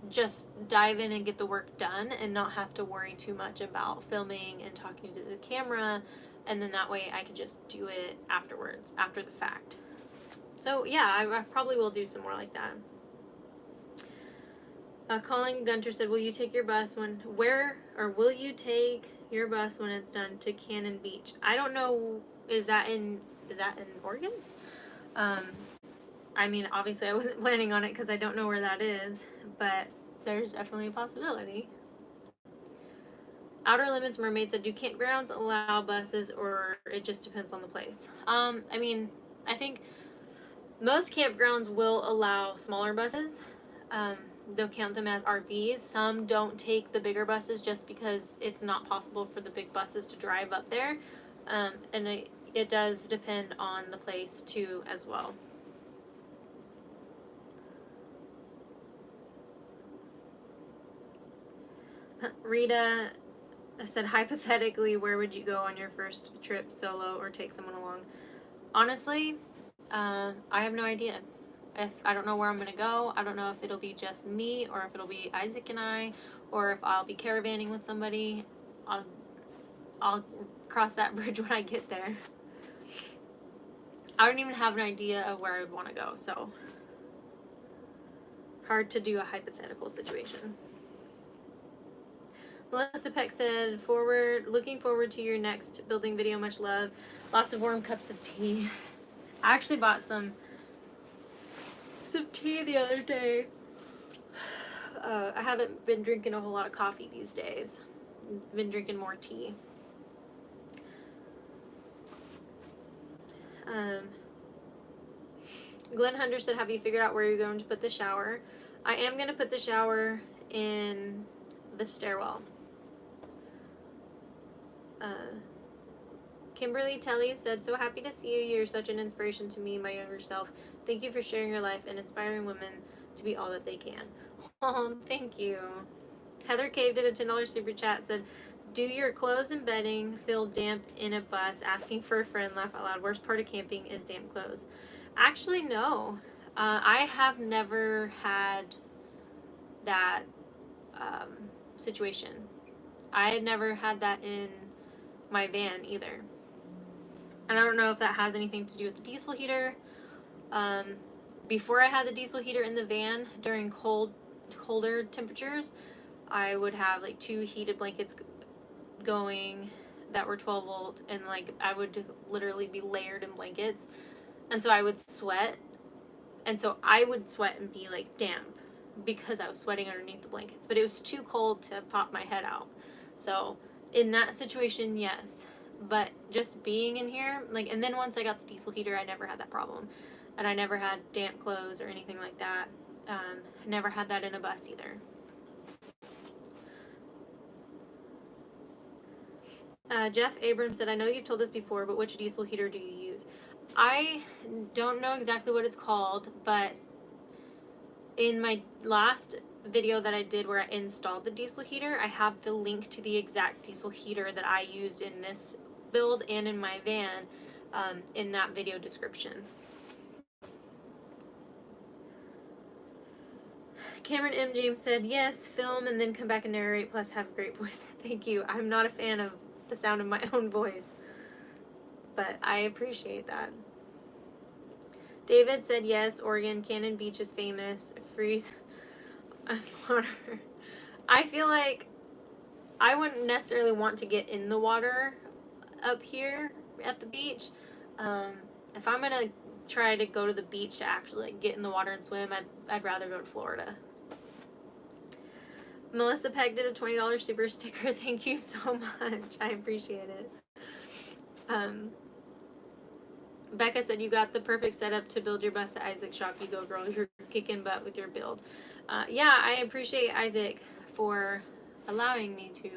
just dive in and get the work done and not have to worry too much about filming and talking to the camera, and then that way I could just do it afterwards, after the fact. So yeah, I probably will do some more like that. Colin Gunter said, will you take your bus will you take your bus when it's done to Cannon Beach? I don't know, is that in Oregon? I mean, obviously I wasn't planning on it because I don't know where that is, but there's definitely a possibility. Outer Limits Mermaid said, do campgrounds allow buses or it just depends on the place? I mean, I think most campgrounds will allow smaller buses. They'll count them as RVs. Some don't take the bigger buses just because it's not possible for the big buses to drive up there. And it does depend on the place too as well. Rita said, hypothetically, where would you go on your first trip solo or take someone along? Honestly, I have no idea. I don't know where I'm going to go. I don't know if it'll be just me or if it'll be Isaac and I, or if I'll be caravanning with somebody. I'll cross that bridge when I get there. I don't even have an idea of where I would want to go, so hard to do a hypothetical situation. Melissa Peck said, looking forward to your next building video, much love. Lots of warm cups of tea. I actually bought some tea the other day. I haven't been drinking a whole lot of coffee these days. I've been drinking more tea. Glenn Hunter said, have you figured out where you're going to put the shower? I am going to put the shower in the stairwell. Kimberly Telly said, so happy to see you. You're such an inspiration to me, my younger self. Thank you for sharing your life and inspiring women to be all that they can. Oh, thank you. Heather Cave did a $10 super chat, said, do your clothes and bedding feel damp in a bus? Asking for a friend, laugh out loud. Worst part of camping is damp clothes. Actually, no. I have never had that situation. I had never had that in my van either. And I don't know if that has anything to do with the diesel heater. Before I had the diesel heater in the van, during colder temperatures, I would have like 2 heated blankets going that were 12 volt, and like I would literally be layered in blankets, and so I would sweat, and so I would sweat and be like damp because I was sweating underneath the blankets, but it was too cold to pop my head out. So in that situation, yes, but just being in here, like, and then once I got the diesel heater, I never had that problem, and I never had damp clothes or anything like that. Never had that in a bus either. Jeff Abrams said, I know you've told this before, but which diesel heater do you use? I don't know exactly what it's called, but in my last video that I did where I installed the diesel heater, I have the link to the exact diesel heater that I used in this build and in my van in that video description. Cameron M. James said, yes, film and then come back and narrate, plus have a great voice. Thank you. I'm not a fan of the sound of my own voice, but I appreciate that. David said, yes, Oregon, Cannon Beach is famous. Water. I feel like I wouldn't necessarily want to get in the water up here at the beach. Um, if I'm gonna try to go to the beach to actually like, get in the water and swim, I'd rather go to Florida. Melissa Peck did a $20 super sticker. Thank you so much. I appreciate it. Becca said you got the perfect setup to build your bus at Isaac's shop. You go, girl. You're kicking butt with your build. Yeah, I appreciate Isaac for allowing me to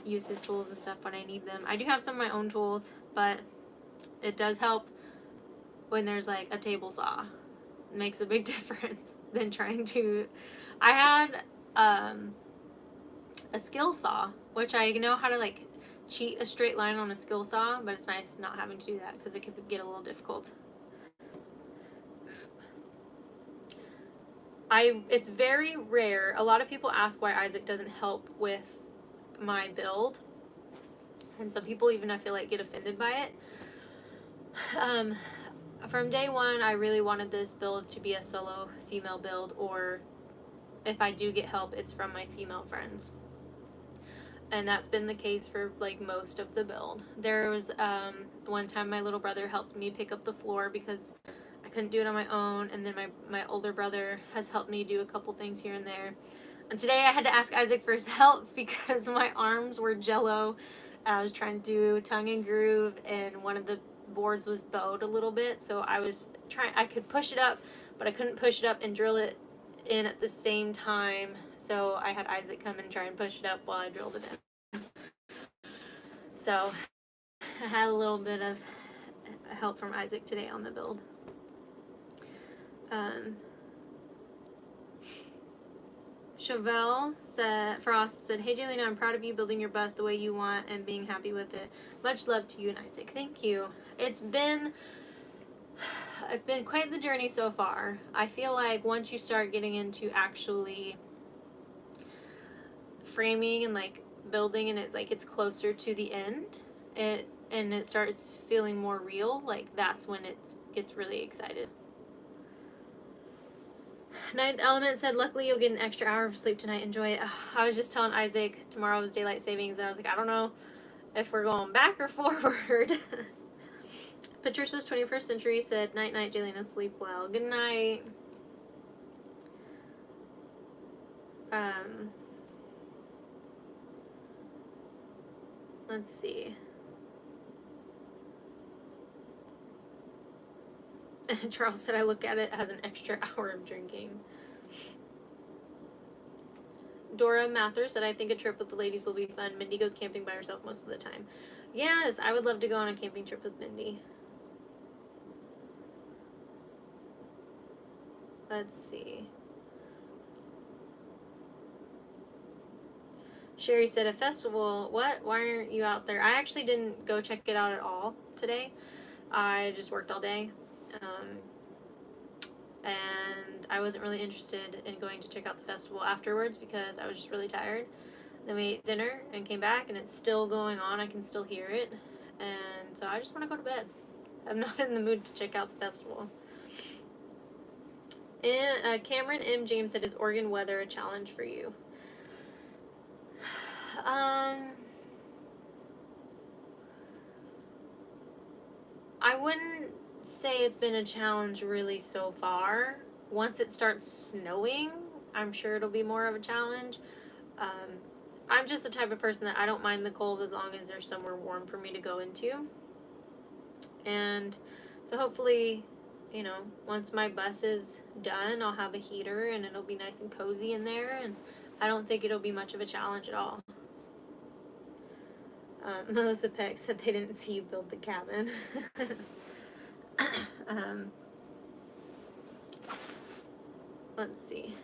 use his tools and stuff when I need them. I do have some of my own tools, but it does help when there's like a table saw. It makes a big difference than trying to. I had a skill saw, which I know how to like cheat a straight line on a skill saw, but it's nice not having to do that because it could get a little difficult. It's very rare. A lot of people ask why Isaac doesn't help with my build, and some people even I feel like get offended by it. From day one, I really wanted this build to be a solo female build, or if I do get help, it's from my female friends. And that's been the case for like most of the build. There was one time my little brother helped me pick up the floor because I couldn't do it on my own, and then my older brother has helped me do a couple things here and there. And today I had to ask Isaac for his help because my arms were jello. I was trying to do tongue and groove, and one of the boards was bowed a little bit, so I could push it up, but I couldn't push it up and drill it in at the same time, so I had Isaac come and try and push it up while I drilled it in. So I had a little bit of help from Isaac today on the build. Chevelle Frost said, "Hey Jaylina, I'm proud of you building your bus the way you want and being happy with it. Much love to you and Isaac." Thank you. It's been quite the journey so far. I feel like once you start getting into actually framing and like building, and it like it's closer to the end, it starts feeling more real, like that's when it gets really excited. Ninth Element said, "Luckily you'll get an extra hour of sleep tonight. Enjoy it." I was just telling Isaac tomorrow was daylight savings, and I was like, I don't know if we're going back or forward. Patricia's 21st Century said, "Night night, Jaylina, sleep well." Good night. Let's see. Charles said, "I look at it as an extra hour of drinking." Dora Mather said, "I think a trip with the ladies will be fun. Mindy goes camping by herself most of the time." Yes, I would love to go on a camping trip with Mindy. Let's see. Sherry said, "A festival. What? Why aren't you out there?" I actually didn't go check it out at all today. I just worked all day. And I wasn't really interested in going to check out the festival afterwards because I was just really tired. Then we ate dinner and came back, and it's still going on. I can still hear it. And so I just want to go to bed. I'm not in the mood to check out the festival. And Cameron M. James said, "Is Oregon weather a challenge for you?" I wouldn't say it's been a challenge really so far. Once it starts snowing, I'm sure it'll be more of a challenge. I'm just the type of person that I don't mind the cold as long as there's somewhere warm for me to go into. And so hopefully, you know, once my bus is done, I'll have a heater and it'll be nice and cozy in there, and I don't think it'll be much of a challenge at all. Melissa Peck said they didn't see you build the cabin. Let's see.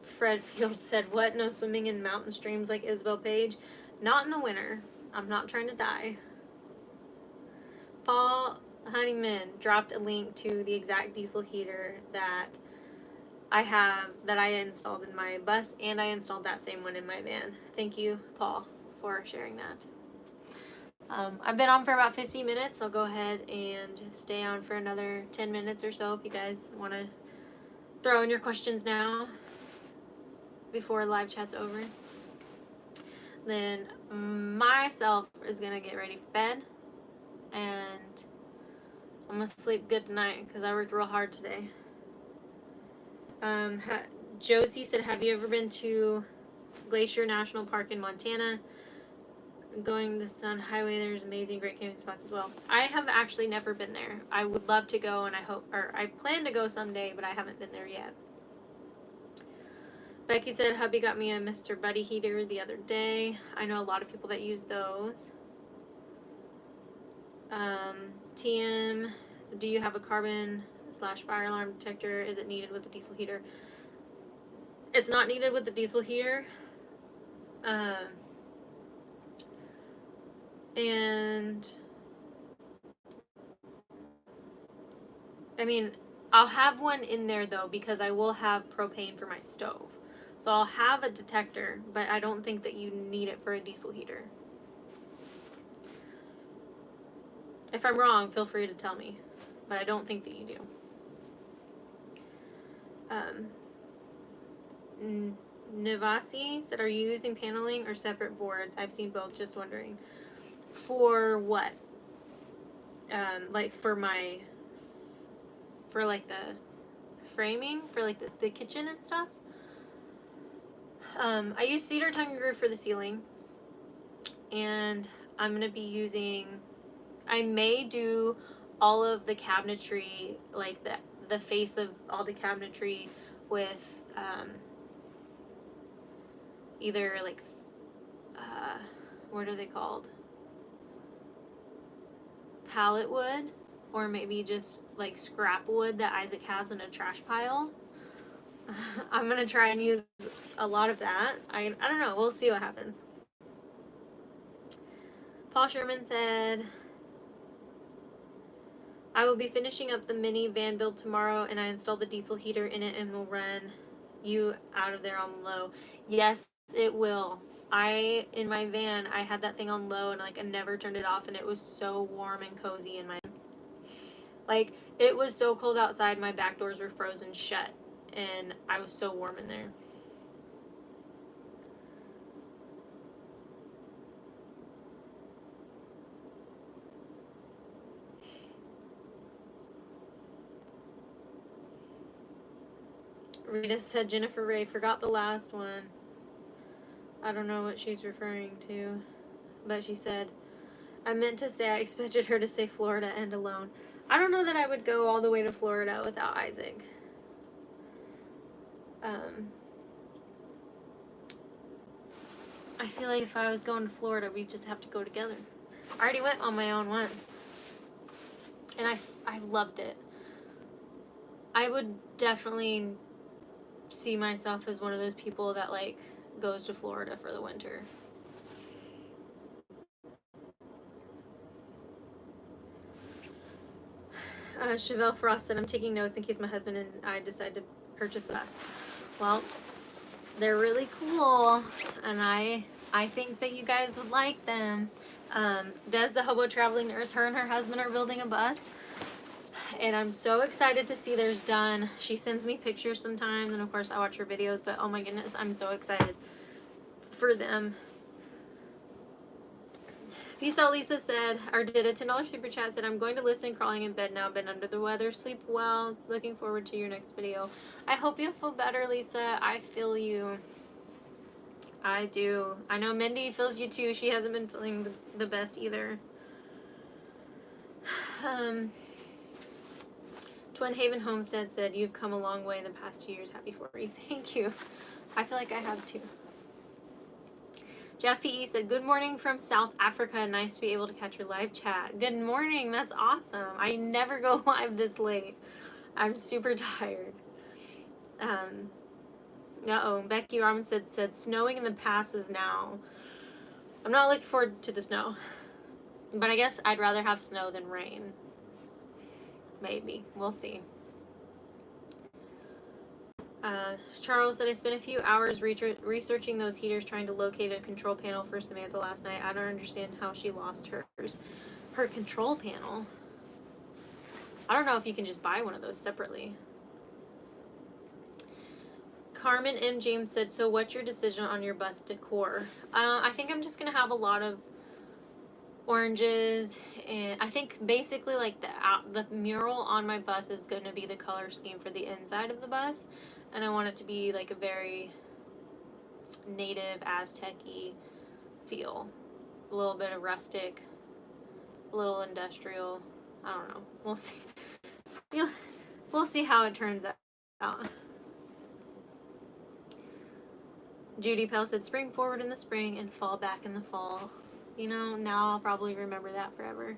Fred Field said, "What? No swimming in mountain streams like Isabel Page? Not in the winter. I'm not trying to die." Paul Honeyman dropped a link to the exact diesel heater that I installed in my bus, and I installed that same one in my van. Thank you, Paul, for sharing that. I've been on for about 50 minutes. I'll go ahead and stay on for another 10 minutes or so if you guys want to throw in your questions now before live chat's over. Then myself is gonna get ready for bed, and I'm gonna sleep good tonight because I worked real hard today. Josie said, have you ever been to Glacier National Park in Montana? Going the Sun Highway, there's amazing great camping spots as well. I have actually never been there. I would love to go, and I plan to go someday, but I haven't been there yet. Becky said, hubby got me a Mr. Buddy heater the other day. I know a lot of people that use those. TM, do you have a carbon/fire alarm detector? Is it needed with the diesel heater? It's not needed with the diesel heater. And I mean, I'll have one in there though, because I will have propane for my stove. So I'll have a detector, but I don't think that you need it for a diesel heater. If I'm wrong, feel free to tell me, but I don't think that you do. Nivasi said, are you using paneling or separate boards? I've seen both, just wondering. For what? Like for like the framing, for like the kitchen and stuff. I use cedar tongue and groove for the ceiling, and I'm gonna be using, I may do all of the cabinetry, like the face of all the cabinetry with either like what are they called, pallet wood, or maybe just like scrap wood that Isaac has in a trash pile. I'm gonna try and use a lot of that. I don't know, we'll see what happens. Paul Sherman said, I will be finishing up the mini van build tomorrow, and I installed the diesel heater in it and will run you out of there on low. Yes, it will. In my van, I had that thing on low, and like I never turned it off, and it was so warm and cozy in my, like, it was so cold outside, my back doors were frozen shut, and I was so warm in there. Rita said, Jennifer Ray forgot the last one. I don't know what she's referring to, but she said, I meant to say I expected her to say Florida and alone. I don't know that I would go all the way to Florida without Isaac. I feel like if I was going to Florida, we'd just have to go together. I already went on my own once, and I loved it. I would definitely see myself as one of those people that like goes to Florida for the winter. Chevelle Frost said, I'm taking notes in case my husband and I decide to purchase us. Well, they're really cool, and I think that you guys would like them. Des, the hobo traveling nurse, her and her husband are building a bus, and I'm so excited to see theirs done. She sends me pictures sometimes, and of course I watch her videos, but oh my goodness, I'm so excited for them. Peace out, Lisa said, or did a $10 super chat, said, I'm going to listen, crawling in bed now, been under the weather, sleep well, looking forward to your next video. I hope you feel better, Lisa. I feel you. I do. I know Mindy feels you too. She hasn't been feeling the best either. Twin Haven Homestead said, you've come a long way in the past 2 years. Happy for you. Thank you. I feel like I have too. Jeff P.E. said, good morning from South Africa. Nice to be able to catch your live chat. Good morning. That's awesome. I never go live this late. I'm super tired. Becky Robinson said, snowing in the passes now. I'm not looking forward to the snow. But I guess I'd rather have snow than rain. Maybe. We'll see. Charles said, I spent a few hours researching those heaters, trying to locate a control panel for Samantha last night. I don't understand how she lost her control panel. I don't know if you can just buy one of those separately. Carmen M. James said, so what's your decision on your bus decor? I think I'm just going to have a lot of oranges, and I think basically like the mural on my bus is going to be the color scheme for the inside of the bus, and I want it to be like a very native Aztec-y feel. A little bit of rustic, a little industrial. I don't know. We'll see. We'll see how it turns out. Judy Pell said, spring forward in the spring and fall back in the fall. You know, now I'll probably remember that forever.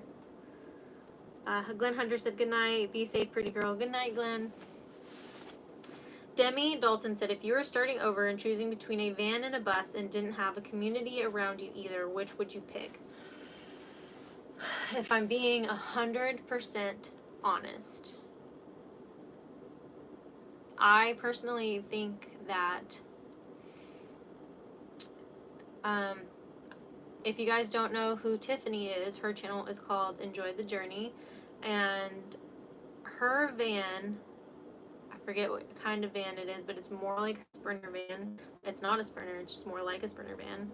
Glenn Hunter said, good night. Be safe, pretty girl. Good night, Glenn. Demi Dalton said, if you were starting over and choosing between a van and a bus and didn't have a community around you either, which would you pick? If I'm being 100% honest, I personally think that if you guys don't know who Tiffany is, her channel is called Enjoy the Journey, and her van, I forget what kind of van it is, but it's more like a Sprinter van. It's not a Sprinter, it's just more like a Sprinter van.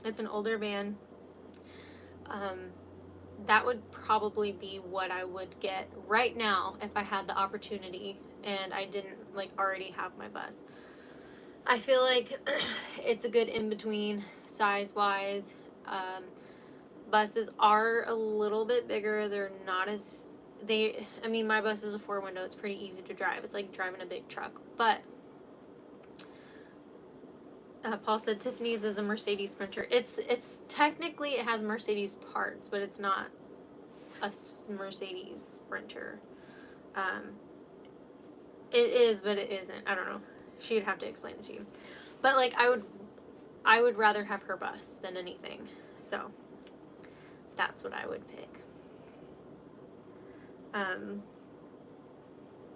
It's an older van. That would probably be what I would get right now if I had the opportunity and I didn't like already have my bus. I feel like it's a good in-between size-wise. Buses are a little bit bigger. They're not as... I mean, my bus is a 4-window. It's pretty easy to drive. It's like driving a big truck. But Paul said Tiffany's is a Mercedes Sprinter. It's technically, it has Mercedes parts, but it's not a Mercedes Sprinter. It is, but it isn't. I don't know. She'd have to explain it to you. But like, I would rather have her bus than anything. So that's what I would pick.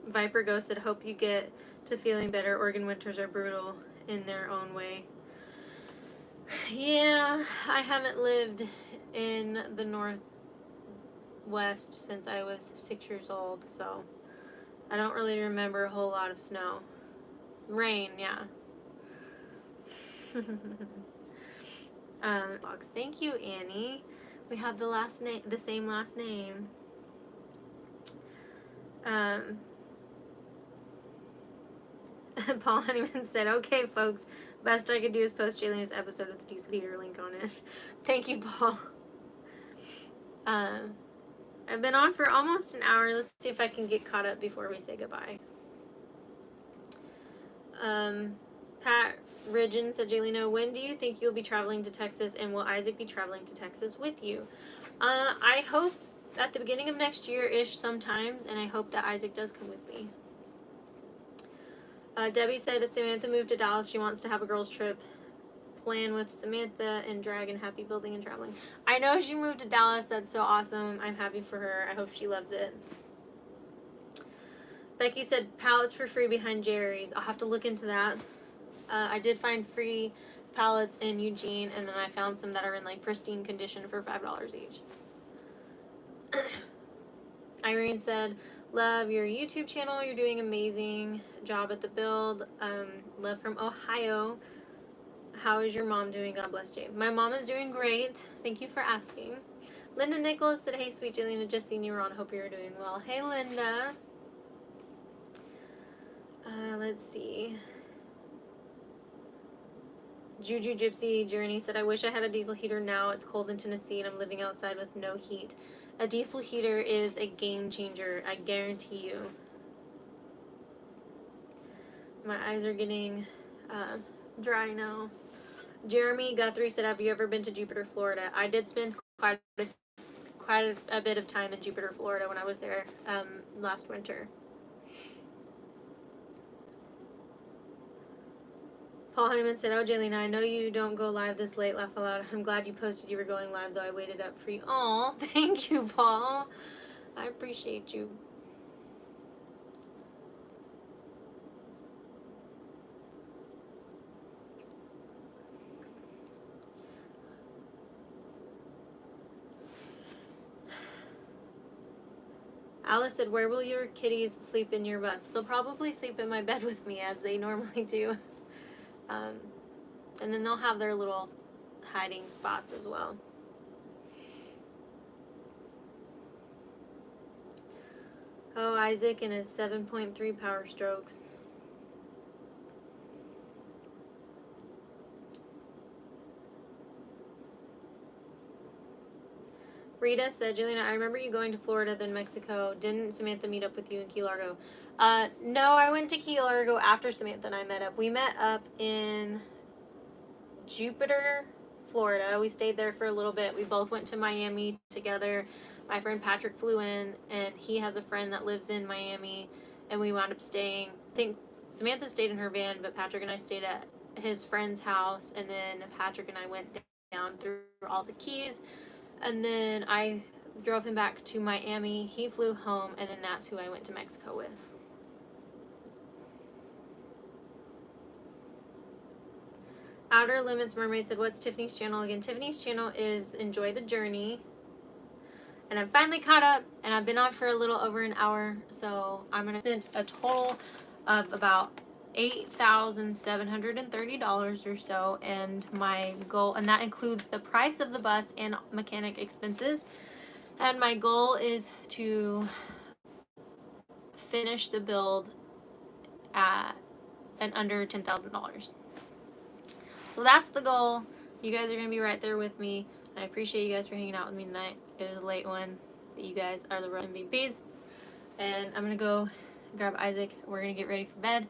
Viper Ghost said, hope you get to feeling better. Oregon winters are brutal in their own way. Yeah, I haven't lived in the Northwest since I was 6 years old, so I don't really remember a whole lot of snow. Rain, yeah. Thank you, Annie. We have the same last name. Paul Honeyman said, okay, folks, best I could do is post Jaylene's episode with the diesel heater link on it. Thank you, Paul. I've been on for almost an hour. Let's see if I can get caught up before we say goodbye. Pat Ridgen said, Jaylene, when do you think you'll be traveling to Texas, and will Isaac be traveling to Texas with you? I hope at the beginning of next year-ish sometimes, and I hope that Isaac does come with me. Debbie said, if Samantha moved to Dallas, she wants to have a girls' trip plan with Samantha and Dragon. Happy building and traveling. I know she moved to Dallas. That's so awesome. I'm happy for her. I hope she loves it. Becky said, pallets for free behind Jerry's. I'll have to look into that. I did find free pallets in Eugene, and then I found some that are in like pristine condition for $5 each. Irene said, love your YouTube channel. You're doing amazing job at the build. Love from Ohio. How is your mom doing? God bless you. My mom is doing great. Thank you for asking. Linda Nicholas said, hey, sweet Jaylene, just seen you were on. Hope you're doing well. Hey, Linda. Let's see. Juju Gypsy Journey said, I wish I had a diesel heater now. It's cold in Tennessee and I'm living outside with no heat. A diesel heater is a game changer. I guarantee you. My eyes are getting dry now. Jeremy Guthrie said, have you ever been to Jupiter, Florida? I did spend quite a bit of time in Jupiter, Florida when I was there last winter. Paul Honeyman said, oh, Jaylene, I know you don't go live this late, laugh aloud. I'm glad you posted you were going live, though I waited up for you. Aw, thank you, Paul. I appreciate you. Alice said, where will your kitties sleep in your bus? They'll probably sleep in my bed with me, as they normally do. And then they'll have their little hiding spots as well. Oh, Isaac and his 7.3 power strokes. Rita said, Juliana, I remember you going to Florida, then Mexico. Didn't Samantha meet up with you in Key Largo? No, I went to Key Largo after Samantha and I met up. We met up in Jupiter, Florida. We stayed there for a little bit. We both went to Miami together. My friend Patrick flew in, and he has a friend that lives in Miami, and we wound up staying. I think Samantha stayed in her van, but Patrick and I stayed at his friend's house, and then Patrick and I went down through all the Keys, and then I drove him back to Miami. He flew home, and then that's who I went to Mexico with. Outer Limits Mermaid said, what's Tiffany's channel again? Tiffany's channel is Enjoy the Journey. And I'm finally caught up, and I've been on for a little over an hour, so I'm going to spend a total of about $8,730 or so, and my goal, and that includes the price of the bus and mechanic expenses, and my goal is to finish the build at and under $10,000. So that's the goal. You guys are going to be right there with me. I appreciate you guys for hanging out with me tonight. It was a late one, but you guys are the real MVPs. And I'm going to go grab Isaac. We're going to get ready for bed.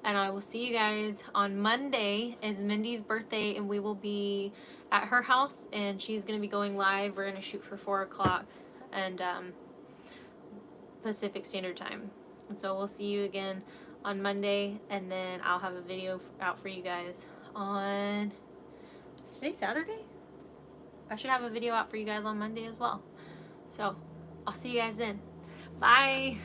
And I will see you guys on Monday. It's Mindy's birthday, and we will be at her house. And she's going to be going live. We're going to shoot for 4 o'clock and Pacific Standard Time. And so we'll see you again on Monday. And then I'll have a video out for you guys on... Is today Saturday? I should have a video out for you guys on Monday as well. So, I'll see you guys then. Bye!